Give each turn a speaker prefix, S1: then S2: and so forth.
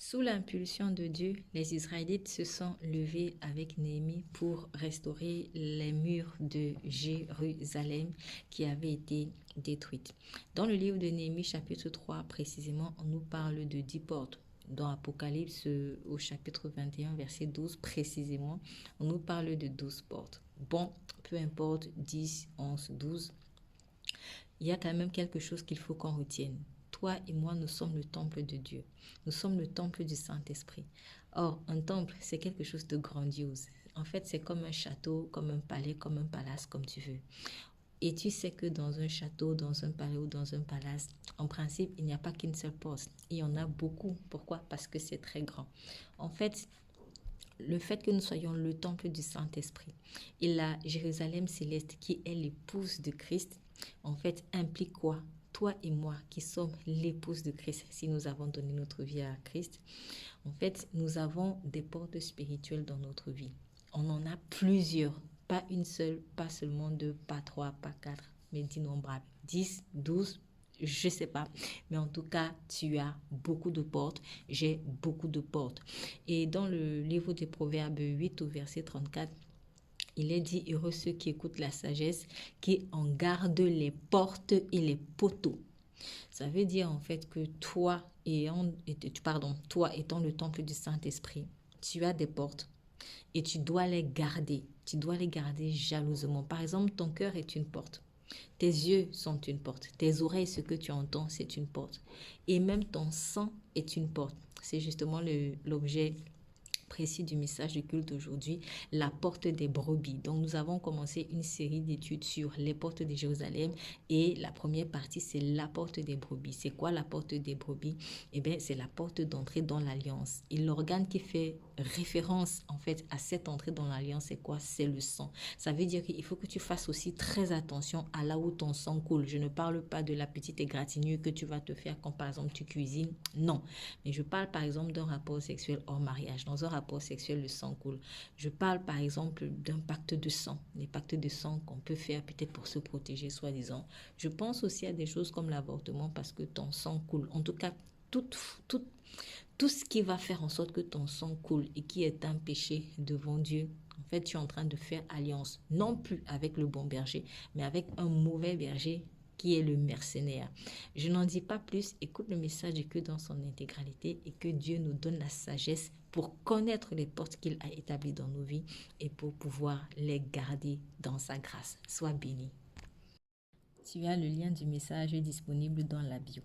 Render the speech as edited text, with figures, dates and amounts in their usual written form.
S1: Sous l'impulsion de Dieu, les Israélites se sont levés avec Néhémie pour restaurer les murs de Jérusalem qui avaient été détruites. Dans le livre de Néhémie chapitre 3 précisément, on nous parle de 10 portes. Dans Apocalypse au chapitre 21 verset 12 précisément, on nous parle de 12 portes. Bon, peu importe 10, 11, 12, il y a quand même quelque chose qu'il faut qu'on retienne. Toi et moi, nous sommes le temple de Dieu. Nous sommes le temple du Saint-Esprit. Or, un temple, c'est quelque chose de grandiose. En fait, c'est comme un château, comme un palais, comme un palace, comme tu veux. Et tu sais que dans un château, dans un palais ou dans un palace, en principe, il n'y a pas qu'une seule porte. Il y en a beaucoup. Pourquoi? Parce que c'est très grand. En fait, le fait que nous soyons le temple du Saint-Esprit et la Jérusalem céleste qui est l'épouse de Christ, en fait, implique quoi? Toi et moi qui sommes l'épouse de Christ, si nous avons donné notre vie à Christ, en fait, nous avons des portes spirituelles dans notre vie. On en a plusieurs, pas une seule, pas seulement deux, pas trois, pas quatre, mais d'innombrables. 10, 12, je ne sais pas. Mais en tout cas, tu as beaucoup de portes. J'ai beaucoup de portes. Et dans le livre des Proverbes 8 au verset 34, il est dit, heureux ceux qui écoutent la sagesse, qui en gardent les portes et les poteaux. Ça veut dire en fait que toi étant le temple du Saint-Esprit, tu as des portes et tu dois les garder. Tu dois les garder jalousement. Par exemple, ton cœur est une porte. Tes yeux sont une porte. Tes oreilles, ce que tu entends, c'est une porte. Et même ton sang est une porte. C'est justement l'objet précis du message du culte aujourd'hui, la porte des brebis. Donc, nous avons commencé une série d'études sur les portes de Jérusalem et la première partie, c'est la porte des brebis. C'est quoi la porte des brebis? Eh bien, c'est la porte d'entrée dans l'alliance. Et l'organe qui fait référence, en fait, à cette entrée dans l'alliance, c'est quoi? C'est le sang. Ça veut dire qu'il faut que tu fasses aussi très attention à là où ton sang coule. Je ne parle pas de la petite égratignure que tu vas te faire quand, par exemple, tu cuisines. Non. Mais je parle, par exemple, d'un rapport sexuel hors mariage. Dans un rapport sexuel, le sang coule. Je parle par exemple d'un pacte de sang, les pactes de sang qu'on peut faire peut-être pour se protéger, soi-disant. Je pense aussi à des choses comme l'avortement parce que ton sang coule. En tout cas, tout, tout, tout ce qui va faire en sorte que ton sang coule et qui est un péché devant Dieu, en fait, tu es en train de faire alliance, non plus avec le bon berger, mais avec un mauvais berger qui est le mercenaire. Je n'en dis pas plus, écoute le message que dans son intégralité et que Dieu nous donne la sagesse pour connaître les portes qu'il a établies dans nos vies et pour pouvoir les garder dans sa grâce. Sois béni. Tu as le lien du message disponible dans la bio.